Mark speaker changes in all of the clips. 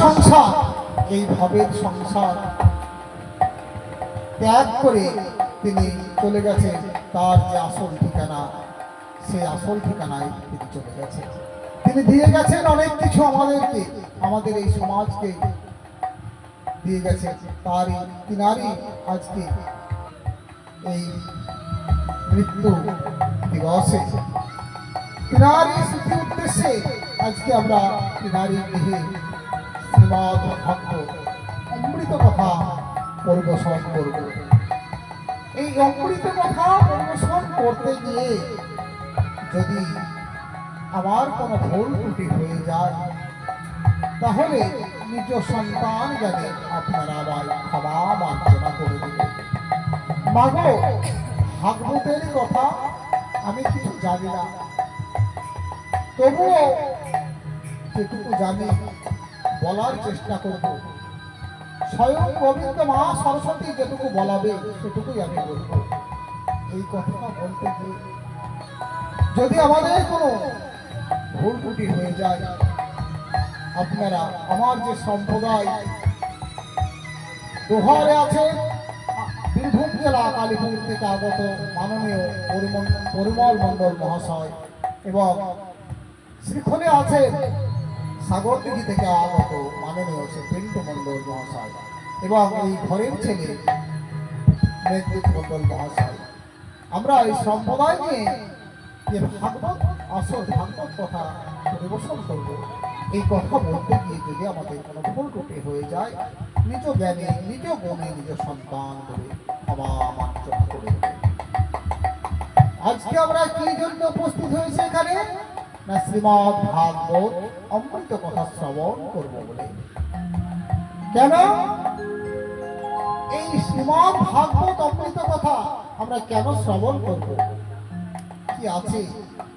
Speaker 1: সংসার, এই ভবের সংসার ত্যাগ করে তিনি চলে গেছেন তার যে আসল ঠিকানা, সেই আসল ঠিকানায় তিনি চলে গেছেন। তিনি দিয়ে গেছেন অনেক কিছু আমাদেরকে, আমাদের এই সমাজকে দিয়ে গেছেন। তারই তিনারই আজকে এই মৃত্যু দিবসে, তিনারই স্মৃতি উদ্দেশ্যে আজকে আমরা তিনারই গৃহে শ্রীমদ ভাগবত অমৃত কথা পরিবেশন করব। এই অমৃত কথা পরিবেশন করতে গিয়ে যদি আমার কোনো ভুল ত্রুটি হয়ে যায়, তাহলে নিজ সন্তান জ্ঞানে আপনারা আবার ক্ষমা মার্জনা করে দেবেন। মাগো, ভাগবতের কথা আমি কিছু জানি না, তবুও যেটুকু জানি বলার চেষ্টা করব। স্বয়ং গোবিন্দ মা সরস্বতী যেটুকু বলাবে সেটুকুই আমি বলব। এই কথাটা বলতে গিয়ে যদি আমাদের কোনো ভুল ত্রুটি হয়ে যায়, আপনারা আমার যে সম্প্রদায় দোহারে আছে, বীরভূম জেলা কালীপুর থেকে আগত মাননীয় পরিমল মণ্ডল মহাশয় এবং শ্রীখলে আছে সাগরদিঘি থেকে আগত মাননীয় পিন্টু মণ্ডল মহাশয় এবং এই ঘরের ছেলে মেঘদূত মণ্ডল মহাশয়, আমরা এই সম্প্রদায় নিয়ে যে ভাগবত আসল ভাগবত কথা পরিবেশন করব, এই কথা বলতে গিয়ে যদি আমাদের কোনো ভুল ত্রুটি হয়ে যায়, নিজ জ্ঞানে নিজ গুণে নিজ সন্তান করে ক্ষমা মার্জনা করে দেবেন। আজকে আমরা কি জন্য উপস্থিত হয়েছে এখানে? না শ্রীমদ ভাগবত অমৃত কথা শ্রবণ করব বলে। কেন এই শ্রীমদ ভাগবত অমৃত কথা আমরা কেন শ্রবণ করব? কি আছে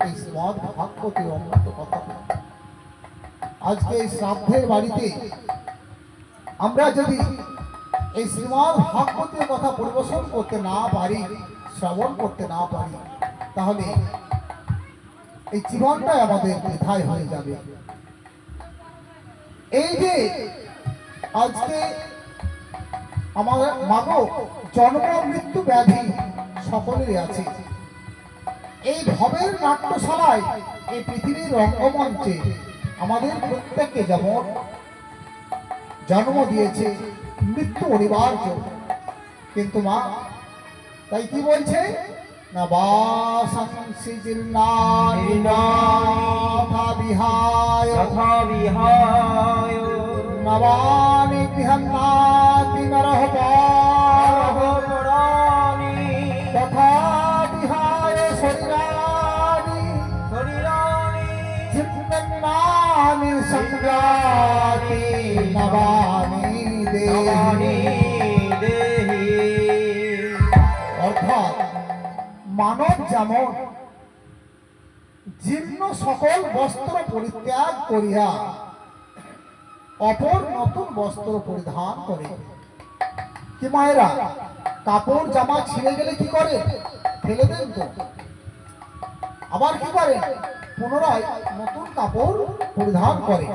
Speaker 1: এই শ্রীমদ ভাগবতী অমৃত কথা? আজকে এই শ্রাদ্ধের বাড়িতে আমরা যদি এই শ্রীমদ ভাগবতের কথা পরিবেশন করতে না পারি, শ্রবণ করতে না পারি, তাহলে এই জীবনটাই আমাদের বৃথায় হয়ে যাবে। এই যে আজকে আমাদের মাগো জন্ম মৃত্যু ব্যাধি সকলেরই আছে। এই ভবের নাট্যশালায়, এই পৃথিবীর রঙ্গমঞ্চে আমাদের প্রত্যেককে যেমন জন্ম দিয়েছে, মৃত্যু অনিবার্য, কিন্তু মা তাই কি বলছে না বাসংসি জীর্ণানি নাথা বিহায় নবানি গৃহন্নাতি নরঃ পরাণি তথা বিহায় শরীরানি জীর্ণানি সংযাতি নবানি দেহি। অর্থাৎ মানব যেমন জীর্ণ সকল বস্ত্র পরিত্যাগ করিয়া অপর নতুন বস্ত্র পরিধান করে। কি মায়েরা, কাপড় জামা ছিঁড়ে গেলে কি করে? ফেলে দেন তো। আবার কি করে? পুনরায় নতুন কাপড় পরিধান করে।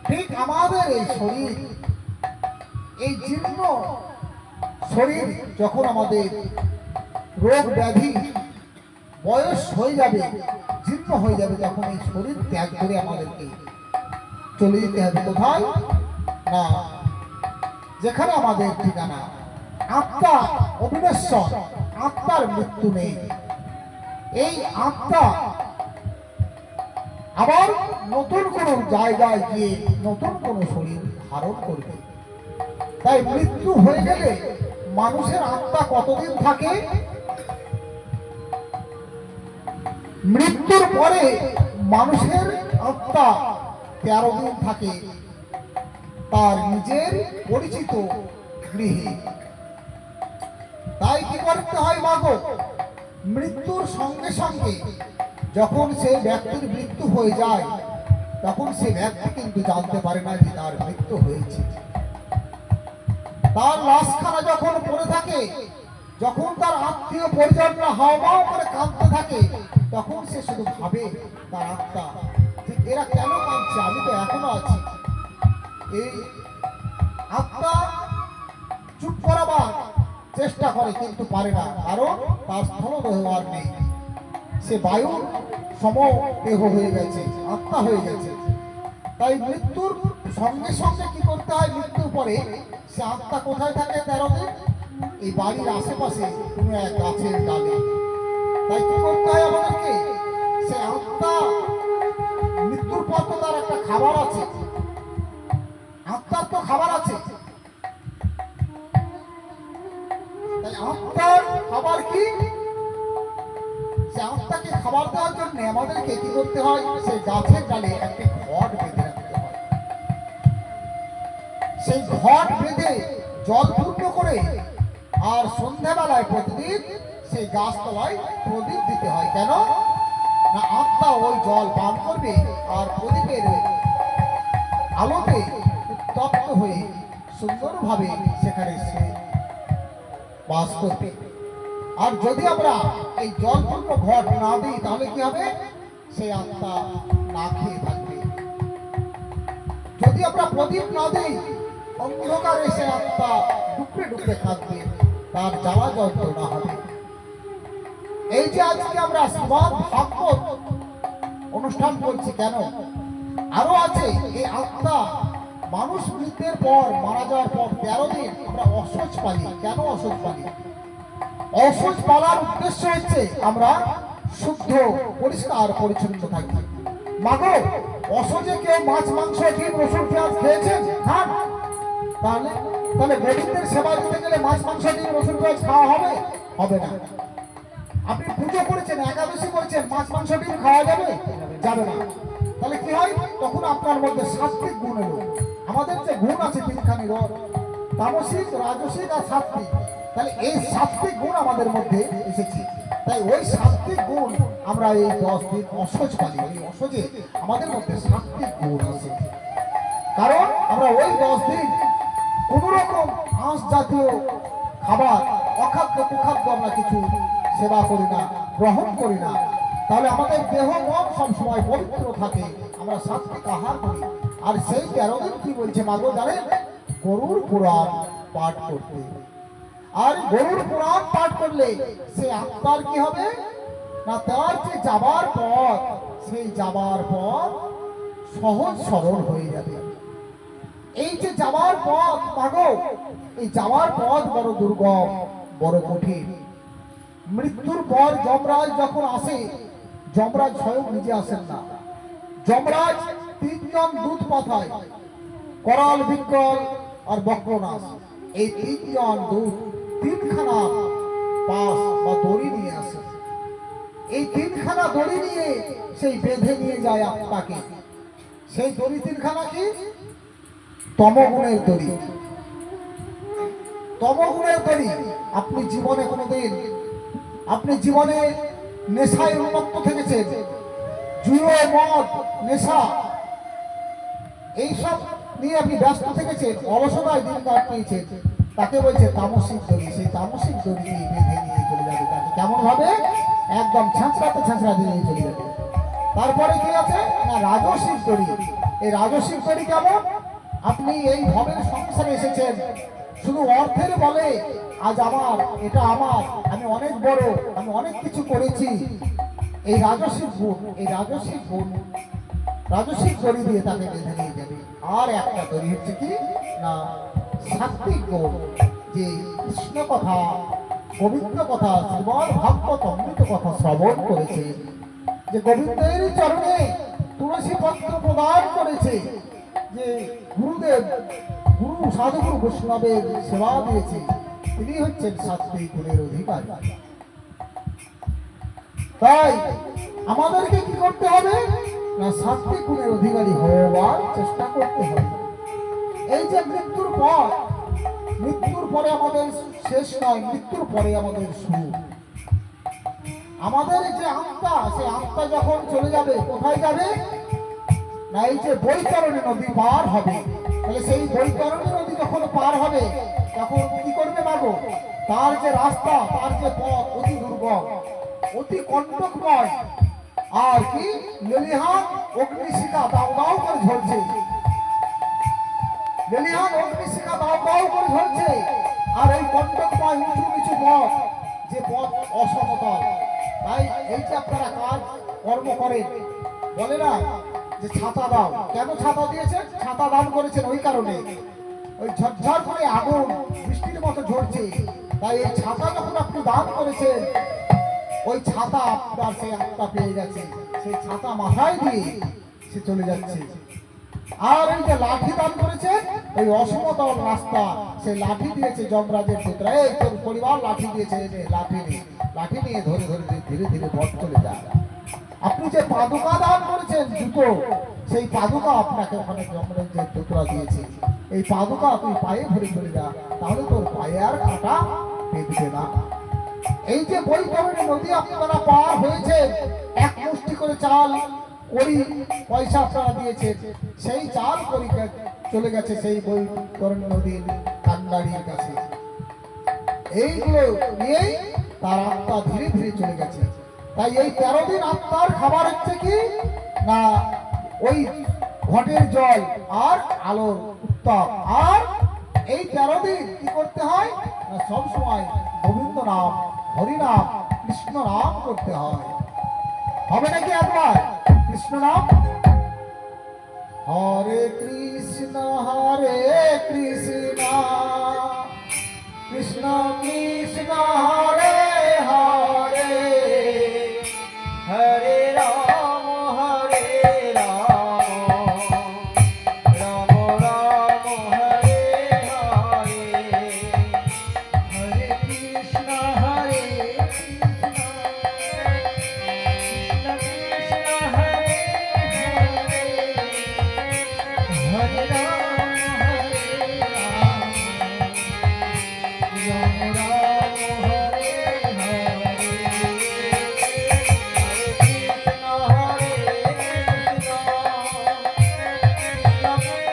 Speaker 1: ঠিক আমাদের এই শরীর, এই জীর্ণ শরীর যখন আমাদের রোগ ব্যাধি বয়স হয়ে যাবে, জীর্ণ হয়ে যাবে, তখন এই শরীর ত্যাগ করে আমাদেরকে চলে যেতে হবে কোথায়? না যেখানে আমাদের ঠিকানা। আত্মা অবিনশ্বর, আত্মার মৃত্যু নেই। এই আত্মা আবার নতুন কোন জায়গায় গিয়ে নতুন কোন শরীর ধারণ করবে। তাই মৃত্যু হয়ে গেলে মানুষের আত্মা কতদিন থাকে? মৃত্যুর পরে মানুষের আত্মা 13 দিন থাকে তার নিজের পরিচিত গৃহে। তাই কি করতে হয় মাগো? মৃত্যুর সঙ্গে সঙ্গে যখন সেই ব্যক্তির মৃত্যু হয়ে যায়, তখন সে ব্যক্তি কিন্তু জানতে পারে না যে তার মৃত্যু হয়েছে। তার লাশখানা যখন পড়ে থাকে, যখন তার আত্মীয় পরিজনরা হাওয়া করে কাঁদতে থাকে, তখন সে শুধু ভাবে তার আত্মা যে এরা কেন কাঁদছে, আমি তো এখনো আছি। এই আত্মা চুপ করাবার চেষ্টা করে কিন্তু পারে না, কারণ তার স্থলদেহ আর নেই, সে বায়ুর সম দেহ হয়ে গেছে, আত্মা হয়ে গেছে। তাই মৃত্যুর সঙ্গে সঙ্গে কি করতে হয়, মৃত্যুর পরে সে আত্মা কোথায় থাকে 13 দিন? এই বাড়ির আশেপাশে কোনো এক গাছের ডালে। তাই কি করতে হয় আমাদেরকে, সে আত্মা মৃত্যুর পর তো তার একটা খাবার আছে, আত্মার তো খাবার আছে। তাই আত্মার খাবার কি, সে আত্মাকে খাবার দেওয়ার জন্য আমাদেরকে কি করতে হয়, সেই গাছের ডালে একটি ঘট বেঁধে রাখতে হয়। সেই ঘট বেঁধে জল পূর্ণ করে আর সন্ধ্যাবেলায় প্রতিদিন সেই গাছতলায় প্রদীপ দিতে হয়। কেন না, আত্মা ওই জল পান করবে আর প্রদীপের আলোতে উত্তপ্ত হয়ে সুন্দরভাবে সেখানে সে বাস করবে। আর যদি আমরা এই জলপূর্ণ ঘট না দিই তাহলে কি হবে, সেই আত্মা না খেয়ে থাকবে। যদি আমরা প্রদীপ না দিই, অন্ধকারে সে আত্মা ডুবতে ডুবতে থাকবে, তার জ্বালা যন্ত্রণা হবে। এই যে আজকে আমরা শ্রীমদ্ ভাগবত অনুষ্ঠান করছি, কেন আরো আছে, এই আত্মা মানুষ মৃত্যুর পর, মারা যাওয়ার পর 13 দিন আমরা অসহ্য পালি। কেন অসহ্য পালি? অসহ্য পালার উদ্দেশ্য হচ্ছে আমরা শুদ্ধ পরিষ্কার পরিচ্ছন্ন থাকি। মাগো, অসহ্যে কেউ মাছ মাংস ডিম রসুন পেঁয়াজ খেয়েছেন? খান। তাহলে তাহলে গোবিন্দের সেবা দিতে গেলে মাছ মাংস ডিম রসুন পেঁয়াজ খাওয়া হবে? হবে না। আপনি পুজো করেছেন, একাদশী করেছেন, মাছ মাংস ডিম খাওয়া যাবে? যাবে না। তাহলে কি হয়, তখন আপনার মধ্যে সাত্বিক গুণ এলো। আমাদের যে গুণ আছে তিনখানি, তামসিক, রাজসিক আর সাত্বিক। তাহলে এই সাত্বিক গুণ আমাদের মধ্যে এসেছে। তাই ওই সাত্বিক গুণ আমরা এই 10 দিন অসহ্য পালি। এই অসহ্যে আমাদের মধ্যে সাত্বিক গুণ আছে, কারণ আমরা ওই 10 দিন কোন রকম আঁশ জাতীয় খাবার, অখাদ্য কুখাদ্য আমরা কিছু সেবা করি না, গ্রহণ করি না। তাহলে আমাদের দেহ মন সবসময় পবিত্র থাকে, আমরা সাত্বিক আহার করি। আর সেই 13 দিন কি বলছে মাগো জানেন, গরুর পুরাণ পাঠ করতে। আর গরুর পুরাণ পাঠ করলে সে আত্মার কি হবে না, তার যে যাবার পথ, সেই যাবার পথ সহজ সরল হয়ে যাবে। এই যে যাবার পথ মাগো, এই যাওয়ার পথ বড় দুর্গম, বড় কঠিন। মৃত্যুর পর যমরাজ যখন আসে, যমরাজ স্বয়ং নিজে আসেন না। যমরাজ 3 জন দূত পাঠায়, করাল, বিকল আর বক্রনাশ। এই 3 জন দূত 3খানা পাশ বা দড়ি নিয়ে আসে। এই 3খানা দড়ি নিয়ে সেই বেঁধে নিয়ে যায় আত্মাকে। সেই দড়ি 3খানা কি? তমগুণের দড়ি। তমগুণের দড়ি। আপনি জীবনে কোনোদিন, আপনি জীবনে নেশায় উন্মত্ত থেকেছেন, জুয়ো, মদ, নেশা, এইসব নিয়ে আপনি ব্যস্ত থেকেছেন, অলসতায় দিন কাটিয়েছেন, তাকে বলছে তামসিক দড়ি। সেই তামসিক দড়ি নিয়ে বেঁধে নিয়ে চলে যাবে তাকে। কেমন ভাবে? একদম ছাঁচড়াতে ছাঁচড়াতে নিয়ে চলে যাবে। তারপরে কি আছে না, রাজসিক দড়ি। এই রাজসিক দড়ি কেমন? আপনি এই ভবের সংসারে এসেছেন শুধু অর্থের বলে, আজ আমার, এটা আমার, আমি অনেক বড়, আমি অনেক কিছু করেছি। এই রাজসিক গুণ, এই রাজসিক গুণ, রাজসিক দড়ি দিয়ে তাকে বেঁধে নিয়ে যাবে। আর একটা দড়ি হচ্ছে কি না, সাত্বিক গুণ, যে কৃষ্ণ কথা, গোবিন্দ কথা, শ্রীমদ্ ভাগবত অমৃত কথা শ্রবণ করেছে, যে গোবিন্দের চরণে তুলসী পত্র প্রদান করেছে, যে গুরুদেব, গুরু সাধুগুরু বৈষ্ণবের সেবা দিয়েছে, তিনি হচ্ছেন সাত্বিক গুণের অধিকারী। তাই আমাদেরকে কি করতে হবে না, সাত্বিক গুণের অধিকারী হওয়ার চেষ্টা করতে হবে। এই যে মৃত্যুর পর, মৃত্যুর পরে আমাদের শেষ নয়, মৃত্যুর পরে আমাদের শুরু। আমাদের যে আত্মা, সেই আত্মা যখন চলে যাবে, কোথায় যাবে না, এই যে বৈতরণী নদী পার হবে। তাহলে সেই বৈতরণী নদী যখন পার হবে, তখন কি করবে মাগো, তার যে রাস্তা, তার যে পথ অতি দুর্গম, অতি কণ্টকময়, আর কি লেলিহান অগ্নিশিখা দাও দাও করে ঝরছে। লেলিহান অগ্নিশিখা দাও দাও করে ধরছে। আর এই কণ্টকময় উঁচু নিচু পথ, যে পথ অসমতল, তাই এই যে আপনারা কাজ কর্ম করেন, বলে না যে ছাতা দাও, কেন ছাতা দিয়েছেন? ছাতা দান করেছেন ওই কারণে, ওই ঝরঝর করে আগুন বৃষ্টির মতো ঝরছে, তাই এই ছাতা যখন আপনি দান করেছেন, ওই ছাতা আপনার সেই আত্মা পেয়ে গেছে, সেই ছাতা মাথায় দিয়ে সে চলে যাচ্ছে। আর এই যে লাঠি দান করেছে, ওই অসমতল রাস্তা, সেই লাঠি দিয়েছে যমরাজের পুত্র, এই তোর পরিবার লাঠি দিয়েছে, লাঠি নিয়ে ধরে ধরে ধীরে ধীরে পথ চলে যায়। আপনি যে পাদুকা দান করেছেন জুতো, সেই পাদুকা আপনাকে ওখানে যমরাজের পুত্র দিয়েছে, এই পাদুকা তুই পায়ে ধরে চলে যা, তাহলে তোর পায়ে আর কাঁটা বেঁধবে না। এই যে বৈতরণী নদী আপনারা পার হয়েছে, এক মুষ্টি করে চাল করি পয়সা আপনারা দিয়েছেন, সেই চাল করি চলে গেছে সেই বৈতরণী নদীর কান্ডারির কাছে। এইগুলো নিয়েই তার আত্মা ধীরে ধীরে চলে গেছে। তাই এই 13 দিন আত্মার খাবার হচ্ছে কি না, ওই ঘটের জল আর আলোর উত্তাপ। আর এই 13 দিন কি করতে হয় না, সব সময় গোবিন্দ নাম, হরি নাম, কৃষ্ণ নাম করতে হয়। হবে নাকি একবার কৃষ্ণ নাম? হরে কৃষ্ণ কৃষ্ণ কৃষ্ণ হরে হরে, হরে রাম রাম রাম হরে হরে, হরে কৃষ্ণ কৃষ্ণ কৃষ্ণ হরে হরে, হরে রাম রাম রাম হরে হরে, হরে কৃষ্ণ কৃষ্ণ কৃষ্ণ